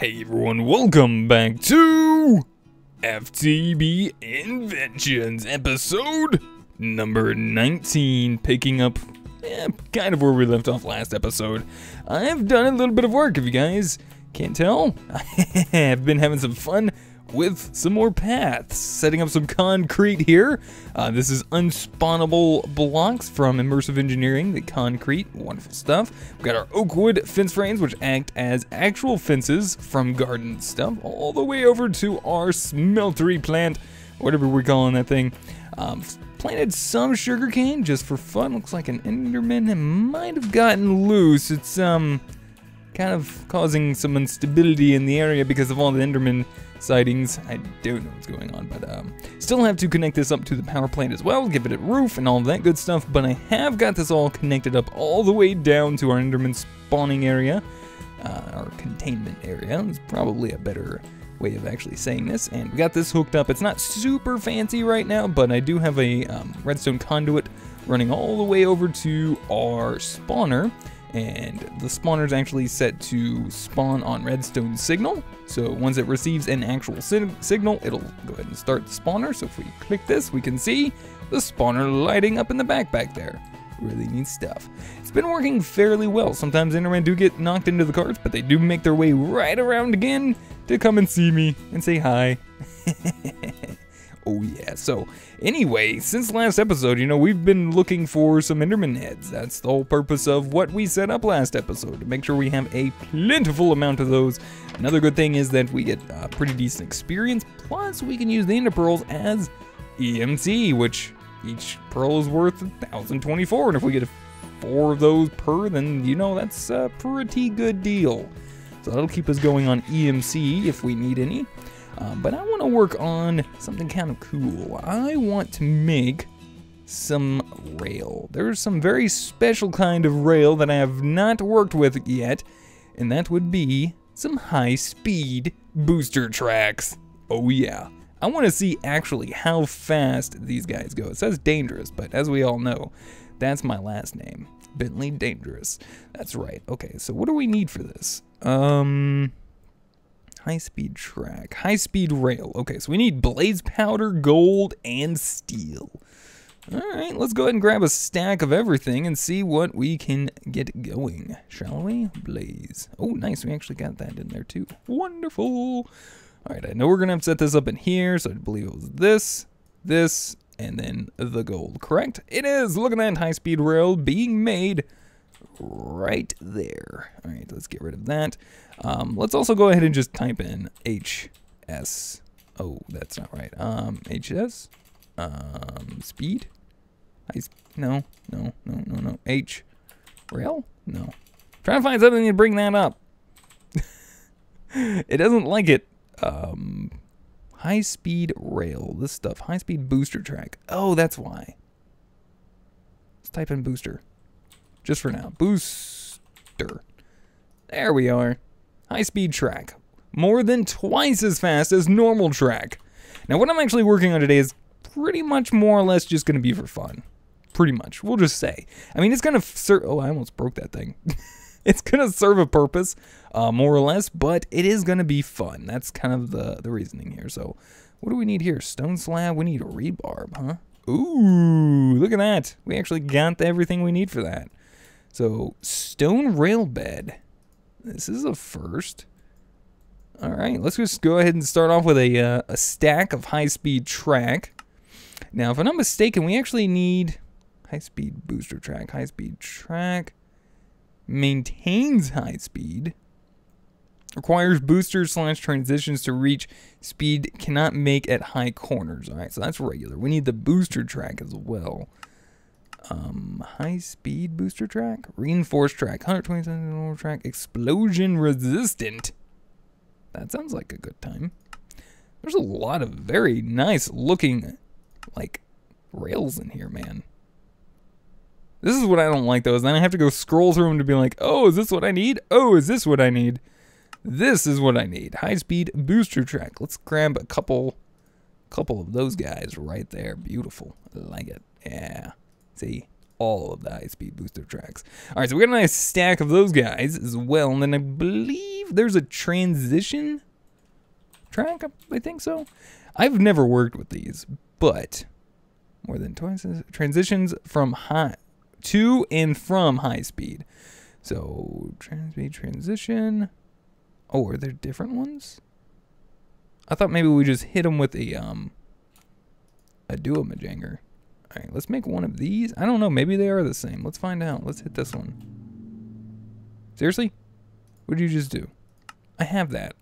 Hey everyone, welcome back to FTB Inventions, episode number 19, picking up kind of where we left off last episode. I've done a little bit of work, if you guys can't tell. I've been having some fun with some more paths, setting up some concrete here. This is unspawnable blocks from Immersive Engineering, the concrete, wonderful stuff. We've got our oak wood fence frames, which act as actual fences from garden stuff, all the way over to our smeltery plant, whatever we're calling that thing. Planted some sugarcane just for fun. Looks like an Enderman might have gotten loose. It's kind of causing some instability in the area because of all the Enderman sightings. I don't know what's going on, but still have to connect this up to the power plant as well, give it a roof and all of that good stuff, but I have got this all connected up all the way down to our Enderman spawning area, our containment area is probably a better way of actually saying this, and we got this hooked up. It's not super fancy right now, but I do have a redstone conduit running all the way over to our spawner, and the spawner is actually set to spawn on redstone signal. So once it receives an actual signal, it'll go ahead and start the spawner. So if we click this, we can see the spawner lighting up in the back there. Really neat stuff. It's been working fairly well. Sometimes Endermen do get knocked into the carts, but they do make their way right around again to come and see me and say hi. Oh yeah, so anyway, since last episode, you know, we've been looking for some Enderman heads. That's the whole purpose of what we set up last episode, to make sure we have a plentiful amount of those. Another good thing is that we get pretty decent experience, plus we can use the Ender Pearls as EMT, which each pearl is worth 1,024, and if we get 4 of those per, then, you know, that's a pretty good deal. So that'll keep us going on EMC if we need any. But I want to work on something kind of cool. I want to make some rail. There's some very special kind of rail that I have not worked with yet, and that would be some high-speed booster tracks. Oh yeah. I want to see actually how fast these guys go. It says dangerous, but as we all know, that's my last name. Bentley Dangerous. That's right. Okay, so what do we need for this? High-speed track, high-speed rail. Okay, so we need blaze powder, gold, and steel. All right, let's go ahead and grab a stack of everything and see what we can get going, shall we? Blaze. Oh, nice. We actually got that in there, too. Wonderful. All right, I know we're going to have to set this up in here, so I believe it was this, and then the gold, correct? It is. Look at that high-speed rail being made right there. All right, let's get rid of that. Let's also go ahead and just type in HS. Oh, that's not right. HS. Speed. No. H. Rail? No. Trying to find something to bring that up. It doesn't like it. High speed rail. This stuff. High speed booster track. Oh, that's why. Let's type in booster. Just for now. Booster. There we are. High-speed track. More than twice as fast as normal track. Now, what I'm actually working on today is pretty much more or less just going to be for fun. Pretty much. We'll just say. I mean, it's going to serve... Oh, I almost broke that thing. It's going to serve a purpose, more or less, but it is going to be fun. That's kind of the reasoning here. So, what do we need here? Stone slab? We need a rebarb, huh? Ooh, look at that. We actually got everything we need for that. So, stone rail bed. This is a first. All right, let's just go ahead and start off with a stack of high-speed track. Now, if I'm not mistaken, we actually need high-speed booster track. High-speed track maintains high speed. Requires boosters / transitions to reach speed cannot make at high corners. All right, so that's regular. We need the booster track as well. High speed booster track, reinforced track, 120 track, explosion resistant. That sounds like a good time. There's a lot of very nice looking, like, rails in here, man. This is what I don't like, though, is then I have to go scroll through them to be like, oh, is this what I need? Oh, is this what I need? This is what I need. High speed booster track. Let's grab a couple of those guys right there. Beautiful. I like it. Yeah. See, all of the high-speed booster tracks. All right, so we got a nice stack of those guys as well. And then I believe there's a transition track. I think so. I've never worked with these, but more than twice transitions from high to and from high speed. So speed transition. Oh, are there different ones? I thought maybe we just hit them with a duo-majanger. All right, let's make one of these. I don't know. Maybe they are the same. Let's find out. Let's hit this one. Seriously? What did you just do? I have that.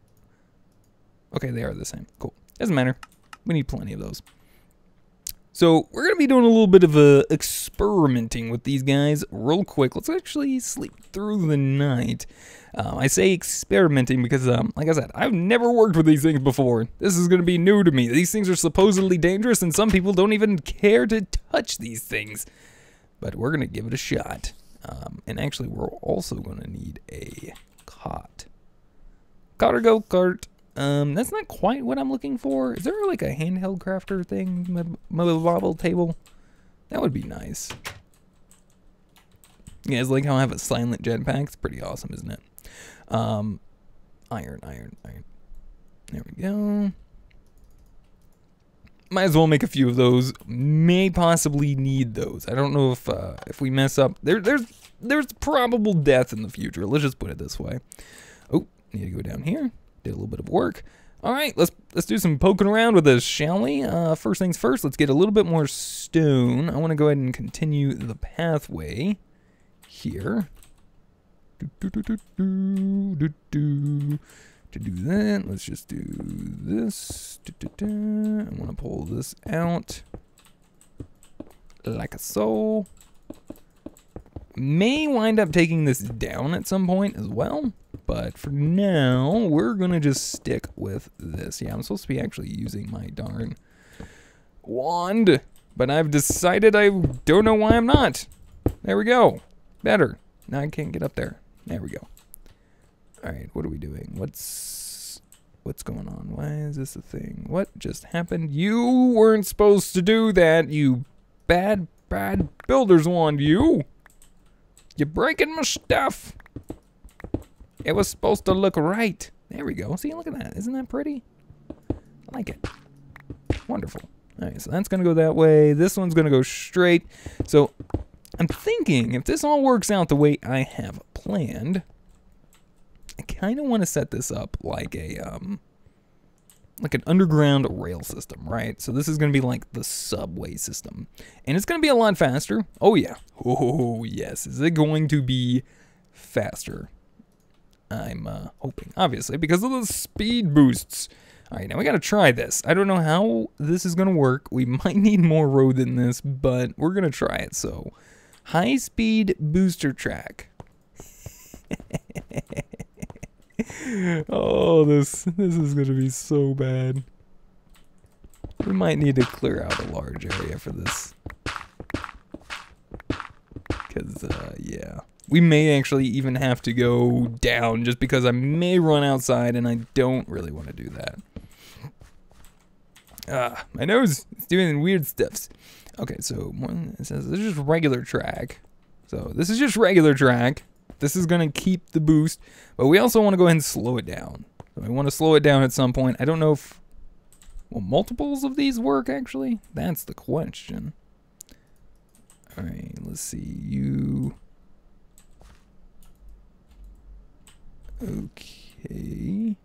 Okay, they are the same. Cool. Doesn't matter. We need plenty of those. So we're going to be doing a little bit of experimenting with these guys real quick. Let's actually sleep through the night. I say experimenting because, like I said, I've never worked with these things before. This is going to be new to me. These things are supposedly dangerous, and some people don't even care to touch these things. But we're going to give it a shot. And actually, we're also going to need a cot. Cot or go-kart. That's not quite what I'm looking for. Is there like a handheld crafter thing? Mobile table? That would be nice. You guys like how I have a silent jetpack? It's pretty awesome, isn't it? Iron. There we go. Might as well make a few of those. May possibly need those. I don't know if we mess up. There's probable death in the future. Let's just put it this way. Oh, need to go down here. Did a little bit of work. All right, let's do some poking around with this, shall we? First things first, let's get a little bit more stone. I want to go ahead and continue the pathway here. To do that, let's just do this. I want to pull this out like so. May wind up taking this down at some point as well. But for now, we're going to just stick with this. Yeah, I'm supposed to be actually using my darn wand. But I've decided I don't know why I'm not. There we go. Better. Now I can't get up there. There we go. All right, what are we doing? What's going on? Why is this a thing? What just happened? You weren't supposed to do that, you bad builder's wand, you. You're breaking my stuff. It was supposed to look right. There we go. See, look at that. Isn't that pretty? I like it. Wonderful. All right, so that's going to go that way. This one's going to go straight. So I'm thinking if this all works out the way I have planned, I kind of want to set this up like an underground rail system, right? So this is going to be like the subway system. And it's going to be a lot faster. Oh, yeah. Oh, yes. Is it going to be faster? I'm hoping, obviously, because of the speed boosts. All right, now we got to try this. I don't know how this is going to work. We might need more road than this, but we're going to try it. So, high-speed booster track. Oh, this is going to be so bad. We might need to clear out a large area for this. Because, yeah. We may actually even have to go down just because I may run outside and I don't really want to do that. My nose is doing weird stuffs. Okay, so it says this is just regular track. So this is just regular track. This is going to keep the boost, but we also want to go ahead and slow it down. So we want to slow it down at some point. I don't know if, will multiples of these work actually? That's the question. All right, let's see. You... Okay.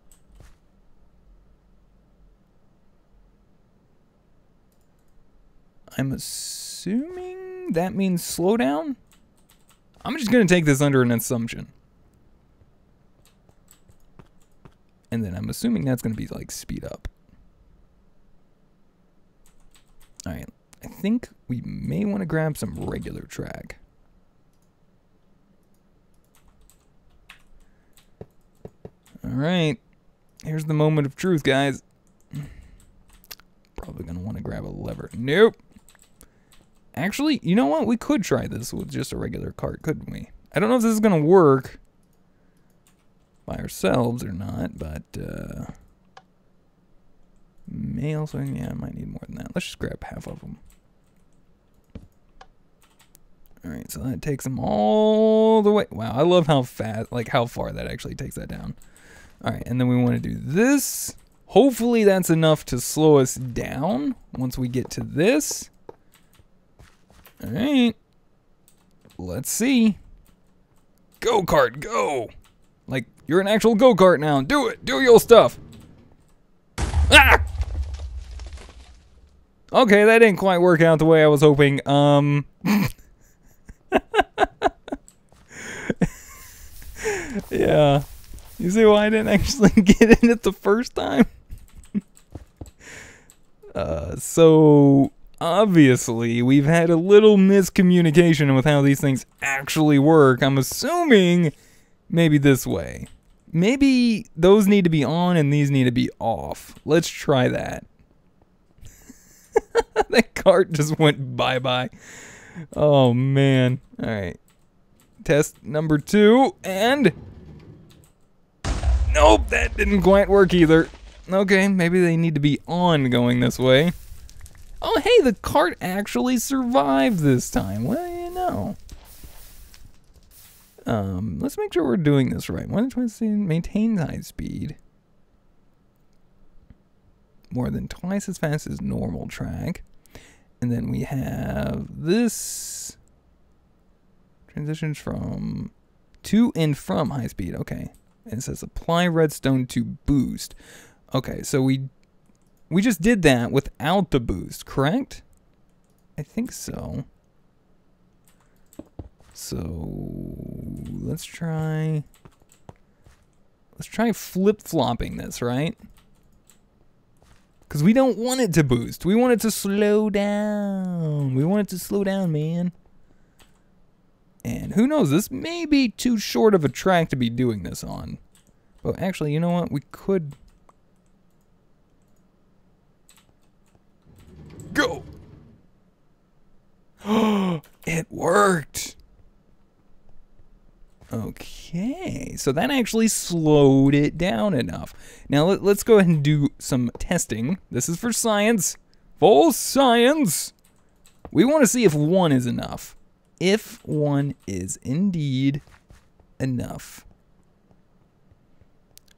I'm assuming that means slow down? I'm just going to take this under an assumption. And then I'm assuming that's going to be like speed up. Alright, I think we may want to grab some regular track. Alright, here's the moment of truth, guys. Probably going to want to grab a lever. Nope. Actually, you know what? We could try this with just a regular cart, couldn't we? I don't know if this is going to work by ourselves or not, but may also, yeah, I might need more than that. Let's just grab half of them. All right, so that takes them all the way. Wow, I love how fast, like how far that actually takes that down. All right, and then we want to do this. Hopefully that's enough to slow us down once we get to this. All right, let's see. Go-kart, go. Like, you're an actual go-kart now. Do it, do your stuff. Ah! Okay, that didn't quite work out the way I was hoping. Yeah. You see why I didn't actually get in it the first time? So, obviously, we've had a little miscommunication with how these things actually work. I'm assuming maybe this way. Maybe those need to be on and these need to be off. Let's try that. That cart just went bye-bye. Oh, man. All right. Test number 2, and... Nope, that didn't quite work either. Okay, maybe they need to be on going this way. Oh, hey, the cart actually survived this time. Well, you know. Let's make sure we're doing this right. Maintain high speed. More than twice as fast as normal track. And then we have this. Transitions from to and from high speed. Okay. And it says apply redstone to boost. Okay, so we just did that without the boost, correct? I think so. So let's try flip-flopping this, right? Because we don't want it to boost. We want it to slow down. We want it to slow down, man. And who knows, this may be too short of a track to be doing this on. But actually, you know what? We could... Go! It worked! Okay, so that actually slowed it down enough. Now let's go ahead and do some testing. This is for science. Full science! We want to see if 1 is enough. If 1 is indeed enough.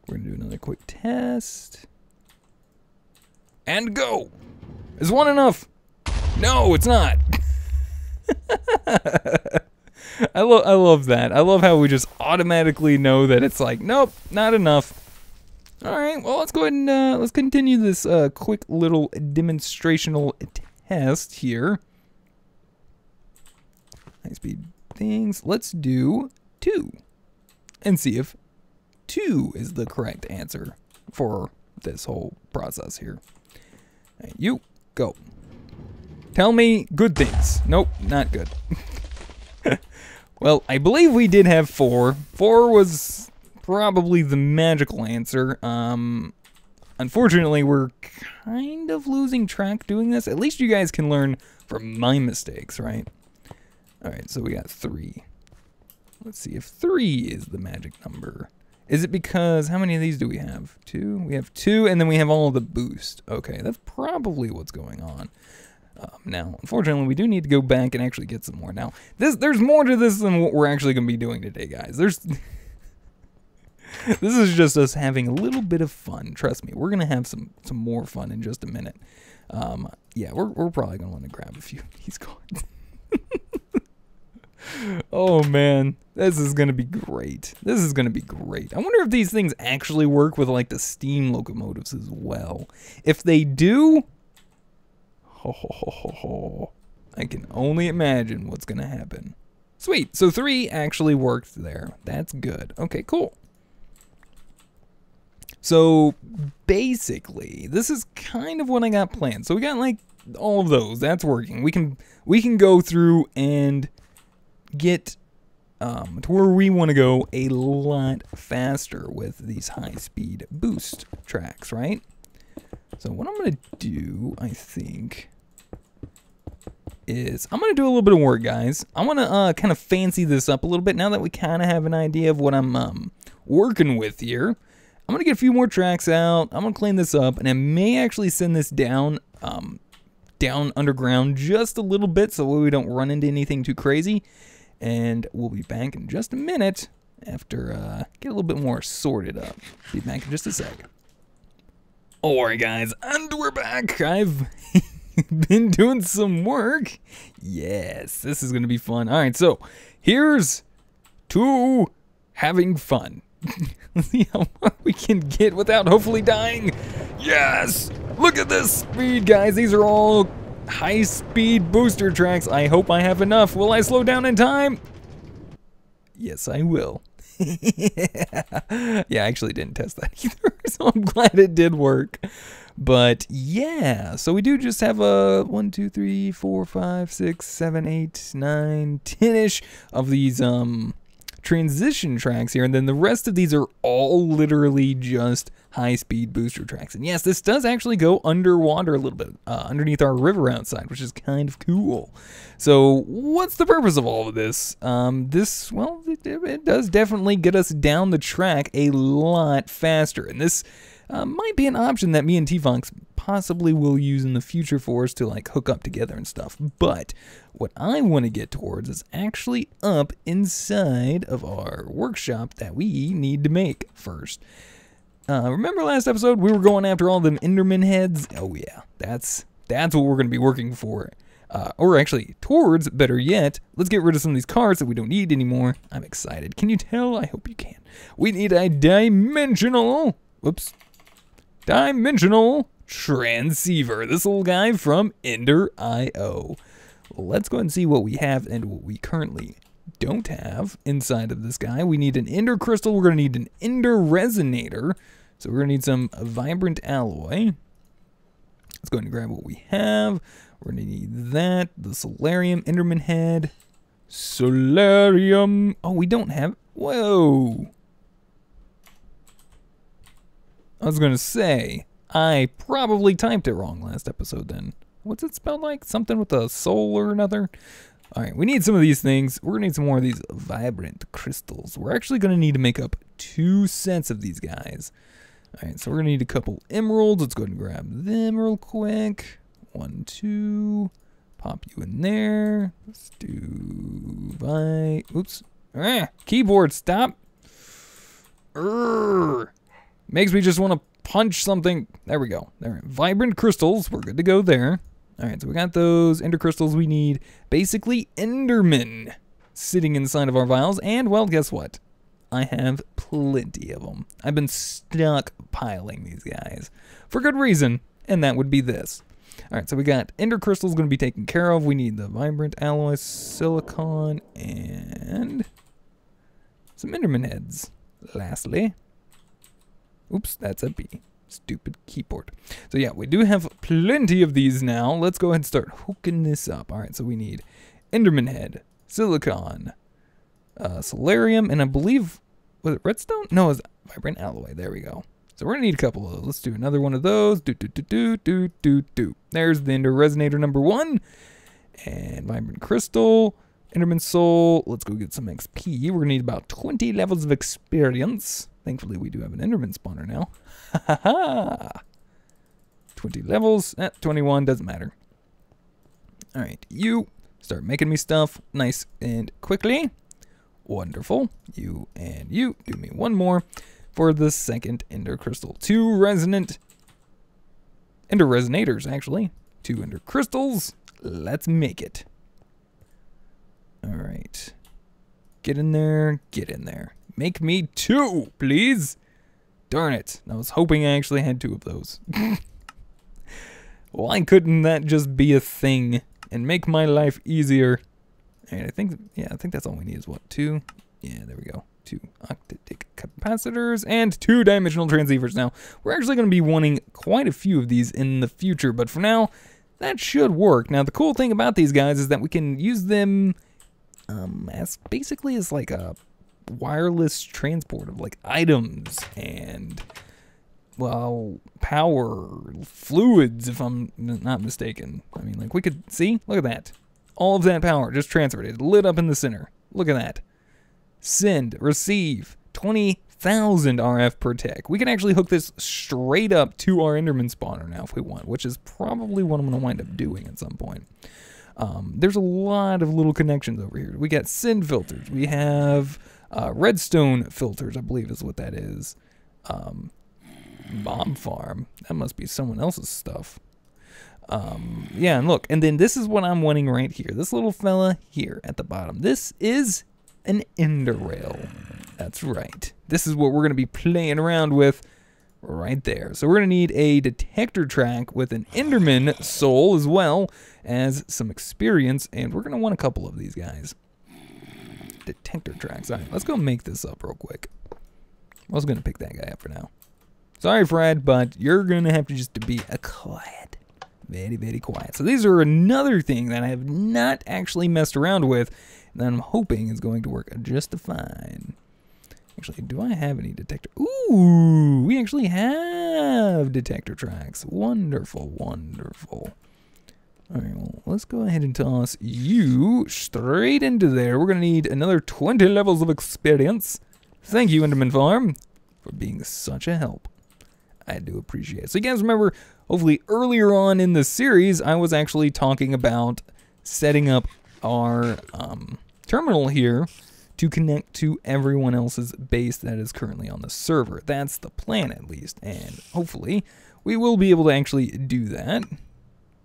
We're going to do another quick test. And go! Is 1 enough? No, it's not. I love that. I love how we just automatically know that it's like, nope, not enough. Alright, well, let's go ahead and let's continue this quick little demonstrational test here. High-speed things. Let's do 2 and see if 2 is the correct answer for this whole process here. Right, you go. Tell me good things. Nope, not good. Well, I believe we did have 4. 4 was probably the magical answer. Unfortunately, we're kind of losing track doing this. At least you guys can learn from my mistakes, right? Alright, so we got 3. Let's see if 3 is the magic number. Is it because, how many of these do we have? 2? We have 2, and then we have all of the boost. Okay, that's probably what's going on. Now, unfortunately, we do need to go back and actually get some more. Now, there's more to this than what we're actually going to be doing today, guys. This is just us having a little bit of fun. Trust me, we're going to have some more fun in just a minute. Yeah, we're probably going to want to grab a few of these cards. Oh, man. This is going to be great. This is going to be great. I wonder if these things actually work with, like, the steam locomotives as well. If they do... I can only imagine what's going to happen. Sweet. So 3 actually worked there. That's good. Okay, cool. So basically, this is kind of what I got planned. So we got like all of those. That's working. We can go through and get to where we want to go a lot faster with these high-speed boost tracks, right? So what I'm going to do, I think, is I'm going to do a little bit of work, guys. I want to kind of fancy this up a little bit now that we kind of have an idea of what I'm working with here. I'm going to get a few more tracks out. I'm going to clean this up, and I may actually send this down down underground just a little bit so we don't run into anything too crazy. And we'll be back in just a minute after get a little bit more sorted up. Be back in just a sec. Alright guys, and we're back. I've been doing some work. Yes, this is gonna be fun. Alright, so here's to having fun. Let's see how far we can get without hopefully dying. Yes! Look at this speed, guys. These are all high-speed booster tracks. I hope I have enough. Will I slow down in time? Yes, I will. Yeah, I actually didn't test that either, so I'm glad it did work. But yeah, so we do just have a 1, 2, 3, 4, 5, 6, 7, 8, 9, 10-ish of these transition tracks here, and then the rest of these are all literally just high-speed booster tracks. And yes, this does actually go underwater a little bit, underneath our river outside, which is kind of cool. So what's the purpose of all of this? Well, it does definitely get us down the track a lot faster, and this might be an option that me and T-Fox possibly will use in the future for us to like hook up together and stuff. But what I want to get towards is actually up inside of our workshop that we need to make first. Remember last episode we were going after all them Enderman heads? Oh yeah, that's what we're going to be working for. Or actually towards, better yet. Let's get rid of some of these cards that we don't need anymore. I'm excited. Can you tell? I hope you can. We need a dimensional transceiver. This little guy from Ender.io. Let's go ahead and see what we have and what we currently don't have inside of this guy. We need an Ender crystal. We're going to need an Ender resonator. So we're going to need some vibrant alloy. Let's go ahead and grab what we have. We're going to need that. The solarium, Enderman head. Solarium. Oh, we don't have... Whoa. I was going to say, I probably typed it wrong last episode then. What's it spelled like? Something with a soul or another? Alright, we need some of these things. We're going to need some more of these vibrant crystals. We're actually going to need to make up 2 sets of these guys. Alright, so we're going to need a couple emeralds. Let's go ahead and grab them real quick. 1, 2. Pop you in there. Let's do... Oops. Keyboard, stop. Makes me just want to punch something. There we go. There. Vibrant crystals. We're good to go there. Alright, so we got those Ender crystals. We need basically Endermen sitting inside of our vials. And, well, guess what? I have plenty of them. I've been stockpiling these guys for good reason, and that would be this. Alright, so we got Ender crystals going to be taken care of. We need the vibrant alloy, silicon, and some Enderman heads. Lastly, oops, that's a B. Stupid keyboard. So yeah, we do have plenty of these now. Let's go ahead and start hooking this up. Alright, so we need Enderman head, silicon, solarium, and I believe, was it redstone? No, it was vibrant alloy. There we go. So we're going to need a couple of those. Let's do another one of those. There's the Ender resonator number 1. And vibrant crystal, Enderman soul. Let's go get some XP. We're going to need about 20 levels of experience. Thankfully, we do have an Enderman spawner now. Ha ha ha! 20 levels. 21, doesn't matter. Alright, you start making me stuff nice and quickly. Wonderful. You and you. Do me one more for the second Ender crystal. 2 resonant Ender resonators, actually. 2 Ender crystals. Let's make it. Alright. Get in there. Get in there. Make me 2, please. Darn it. I was hoping I actually had 2 of those. Why couldn't that just be a thing and make my life easier? And I think that's all we need is what? 2? Yeah, there we go. 2 octetic capacitors and 2 dimensional transceivers. Now, we're actually going to be wanting quite a few of these in the future, but for now, that should work. Now, the cool thing about these guys is that we can use them as basically as like a wireless transport of like items and, well, power, fluids, if I'm not mistaken. I mean, like, we could see, look at that. All of that power just transferred. It lit up in the center. Look at that. Send, receive, 20 1,000 RF per tick. We can actually hook this straight up to our Enderman spawner now if we want, which is probably what I'm going to wind up doing at some point. There's a lot of little connections over here. We got send filters. We have redstone filters, I believe is what that is. Mob farm. That must be someone else's stuff. Yeah, and look, and then this is what I'm wanting right here. This little fella here at the bottom. This is an ender rail. That's right. This is what we're going to be playing around with right there. So we're going to need a detector track with an enderman soul as well as some experience, and we're going to want a couple of these guys. Detector tracks. All right, let's go make this up real quick. I was going to pick that guy up for now. Sorry, Fred, but you're going to have to just be a quiet. Very, very quiet. So these are another thing that I have not actually messed around with that I'm hoping is going to work just fine. Actually, do I have any detector? Ooh, we actually have detector tracks. Wonderful, wonderful. All right, well, let's go ahead and toss you straight into there. We're going to need another 20 levels of experience. Thank you, Enderman Farm, for being such a help. I do appreciate it. So you guys remember, hopefully earlier on in the series, I was actually talking about setting up our terminal here to connect to everyone else's base that is currently on the server. That's the plan, at least, and hopefully we will be able to actually do that.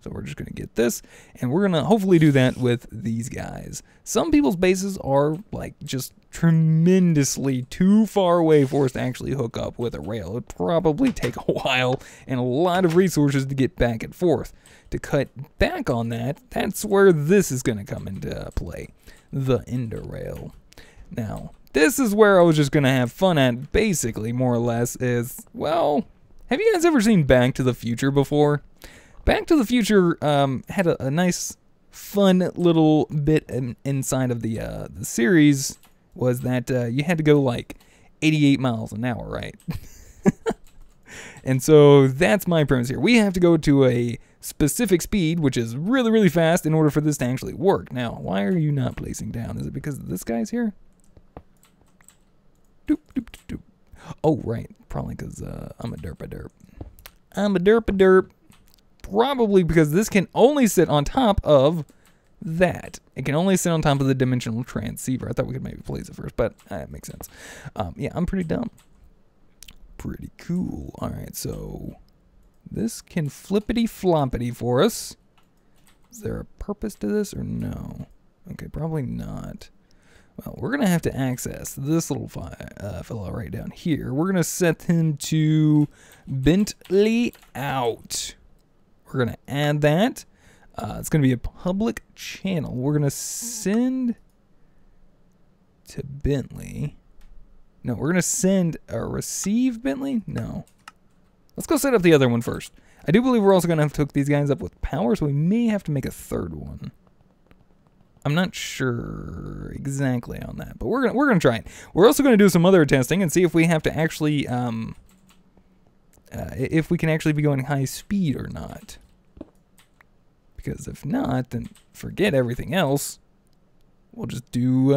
So we're just going to get this, and we're going to hopefully do that with these guys. Some people's bases are like just tremendously too far away for us to actually hook up with a rail. It would probably take a while and a lot of resources to get back and forth. To cut back on that, that's where this is going to come into play, the ender rail. Now, this is where I was just going to have fun at, basically, more or less, is, well, have you guys ever seen Back to the Future before? Back to the Future had a nice, fun little bit inside of the series, was that you had to go like 88 miles an hour, right? And so that's my premise here. We have to go to a specific speed, which is really, really fast, in order for this to actually work. Now, why are you not placing down? Is it because this guy's here? Doop, doop, doop, doop. Oh, right. Probably because I'm a derp-a-derp. I'm a derp-a-derp. Probably because this can only sit on top of that. It can only sit on top of the dimensional transceiver. I thought we could maybe place it first, but that makes sense. Yeah, I'm pretty dumb. Pretty cool. All right, so this can flippity-floppity for us. Is there a purpose to this or no? Okay, probably not. Well, we're going to have to access this little fellow right down here. We're going to set him to Bentley out. We're going to add that. It's going to be a public channel. We're going to send to Bentley. No, we're going to send or receive Bentley? No. Let's go set up the other one first. I do believe we're also going to have to hook these guys up with power, so we may have to make a third one. I'm not sure exactly on that, but we're gonna try it. We're also going to do some other testing and see if we have to actually, if we can actually be going high speed or not. Because if not, then forget everything else. We'll just do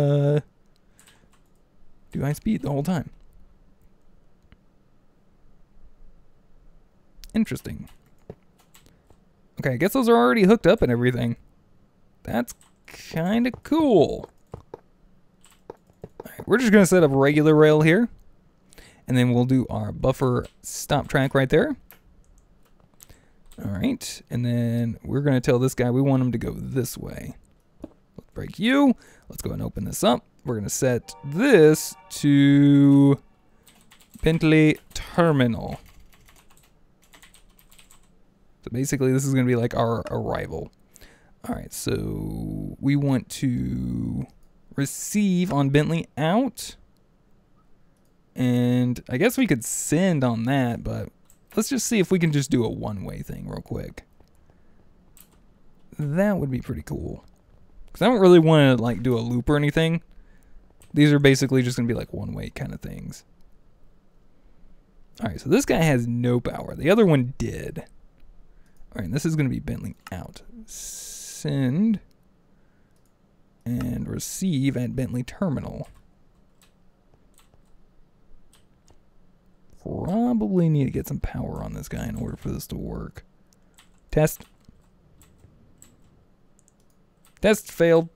high speed the whole time. Interesting. Okay, I guess those are already hooked up and everything. That's kind of cool. All right, we're just going to set up a regular rail here. And then we'll do our buffer stop track right there. All right, and then we're going to tell this guy we want him to go this way. Let's break you. Let's go and open this up. We're going to set this to Bentley Terminal. So basically, this is going to be like our arrival. All right, so we want to receive on Bentley out. And I guess we could send on that, but let's just see if we can just do a one-way thing real quick. That would be pretty cool. Because I don't really want to like do a loop or anything. These are basically just going to be like one-way kind of things. All right, so this guy has no power. The other one did. All right, this is going to be Bentley out. Send and receive at Bentley Terminal. probably need to get some power on this guy in order for this to work. Test. Test failed.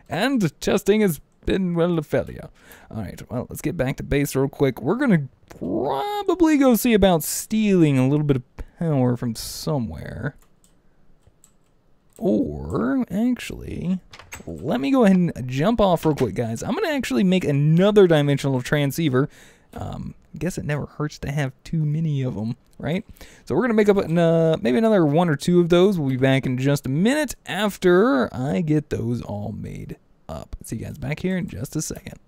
And testing has been, well, a failure. Alright, well, let's get back to base real quick. We're going to probably go see about stealing a little bit of power from somewhere. Or, actually, let me go ahead and jump off real quick, guys. I'm going to actually make another dimensional transceiver. I guess it never hurts to have too many of them, right? So we're going to make up maybe another 1 or 2 of those. We'll be back in just a minute after I get those all made up. See you guys back here in just a second.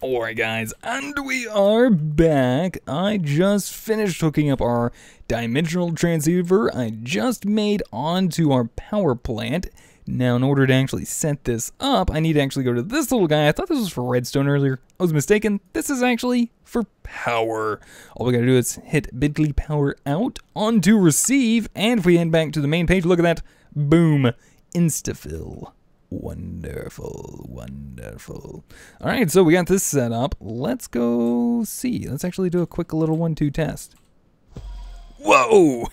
Alright guys, and we are back. I just finished hooking up our dimensional transceiver I just made onto our power plant. Now in order to actually set this up, I need to actually go to this little guy. I thought this was for redstone earlier. I was mistaken. This is actually for power. All we gotta do is hit bit.ly power out onto receive, and if we head back to the main page, look at that. Boom. Instafill. Wonderful, wonderful. All right, so we got this set up. Let's go see. Let's actually do a quick little 1-2 test. Whoa!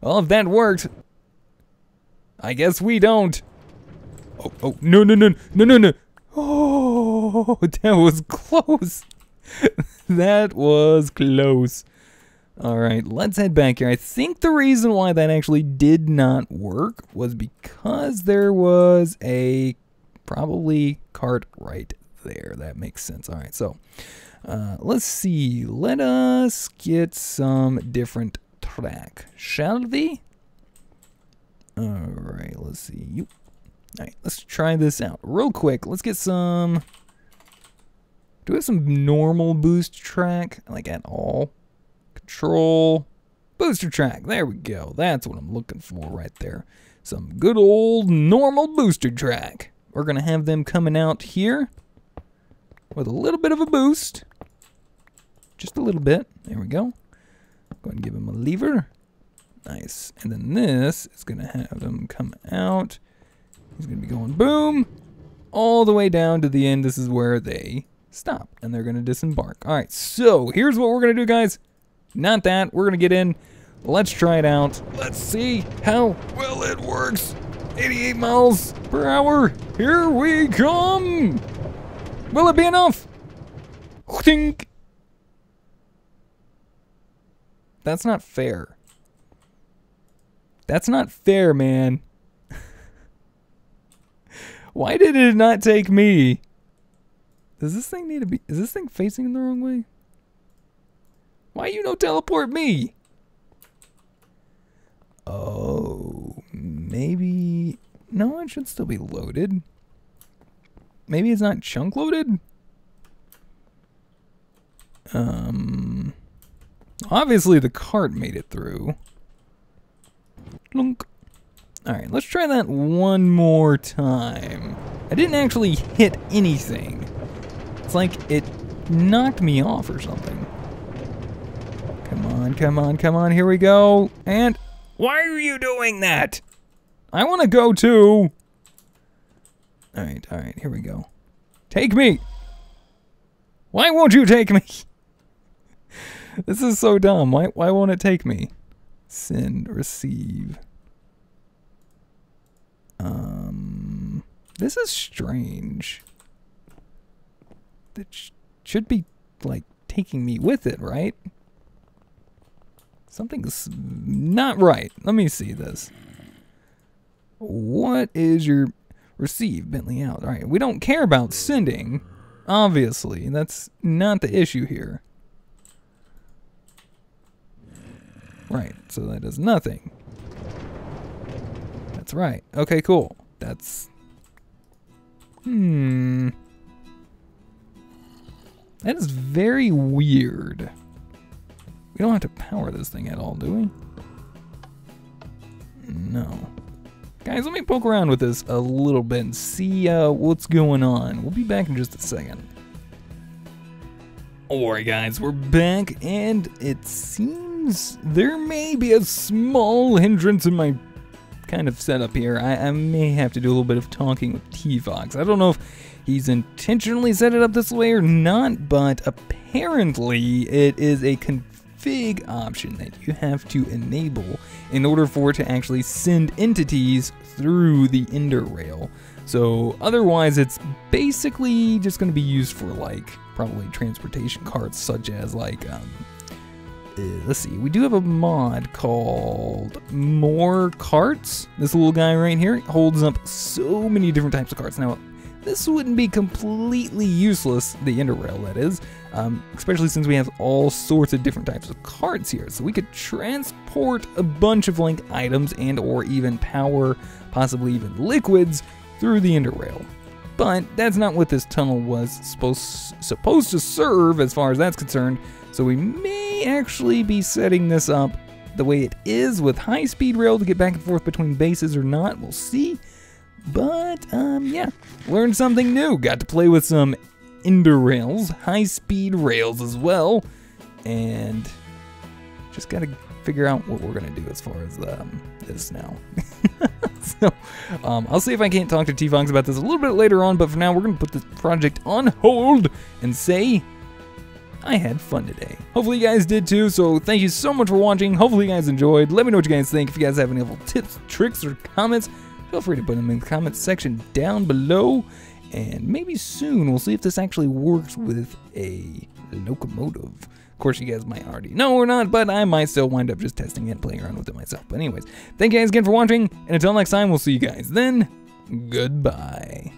Well, if that worked, I guess we don't. Oh, no. Oh, that was close. That was close. All right, let's head back here. I think the reason why that actually did not work was because there was a probably cart right there. That makes sense. All right, so let's see. Let us get some different track, shall we? All right, let's see. All right, let's try this out real quick. Let's get some. Do we have some normal boost track, like at all? Control, booster track, there we go. That's what I'm looking for right there. Some good old normal booster track. We're gonna have them coming out here with a little bit of a boost. Just a little bit, there we go. Go ahead and give him a lever. Nice, and then this is gonna have him come out. He's gonna be going boom, all the way down to the end. This is where they stop, and they're gonna disembark. All right, so here's what we're gonna do, guys. Not that. We're going to get in. Let's try it out. Let's see how well it works. 88 miles per hour. Here we come. Will it be enough? Think. That's not fair. That's not fair, man. Why did it not take me? Does this thing need to be... Is this thing facing in the wrong way? Why you no teleport me? Oh, maybe... No, it should still be loaded. Maybe it's not chunk loaded? Obviously the cart made it through. Lunk. Alright, let's try that one more time. I didn't actually hit anything. It's like it knocked me off or something. Come on, here we go. And why are you doing that? I want to go too. Alright, here we go. Take me. Why won't you take me? This is so dumb. Why won't it take me? Send, receive. This is strange. That should be, like, taking me with it, right? Something's not right. Let me see this. What is your receive Bentley out? All right, we don't care about sending, obviously. That's not the issue here. Right, so that does nothing. That's right. Okay, cool. That's... That is very weird. We don't have to power this thing at all, do we? No. Guys, let me poke around with this a little bit and see what's going on. We'll be back in just a second. Alright guys, we're back, and it seems there may be a small hindrance in my kind of setup here. I may have to do a little bit of talking with T-Fox. I don't know if he's intentionally set it up this way or not, but apparently it is a config option that you have to enable in order for it to actually send entities through the ender rail. So otherwise it's basically just going to be used for like probably transportation carts, such as like let's see, we do have a mod called More Carts. This little guy right here holds up so many different types of carts. Now this wouldn't be completely useless, the ender rail that is, especially since we have all sorts of different types of carts here. So we could transport a bunch of like items and or even power, possibly even liquids, through the ender rail. But that's not what this tunnel was supposed to serve as far as that's concerned. So we may actually be setting this up the way it is with high-speed rail to get back and forth between bases or not. We'll see. But, yeah, learned something new. Got to play with some ender rails, high-speed rails as well. And just got to figure out what we're going to do as far as this now. So, I'll see if I can't talk to T-Fox about this a little bit later on, but for now, we're going to put this project on hold and say I had fun today. Hopefully you guys did too, so thank you so much for watching. Hopefully you guys enjoyed. Let me know what you guys think. If you guys have any helpful tips, tricks, or comments, feel free to put them in the comments section down below. And maybe soon we'll see if this actually works with a locomotive. Of course, you guys might already know or not, but I might still wind up just testing it and playing around with it myself. But anyways, thank you guys again for watching, and until next time, we'll see you guys then. Goodbye.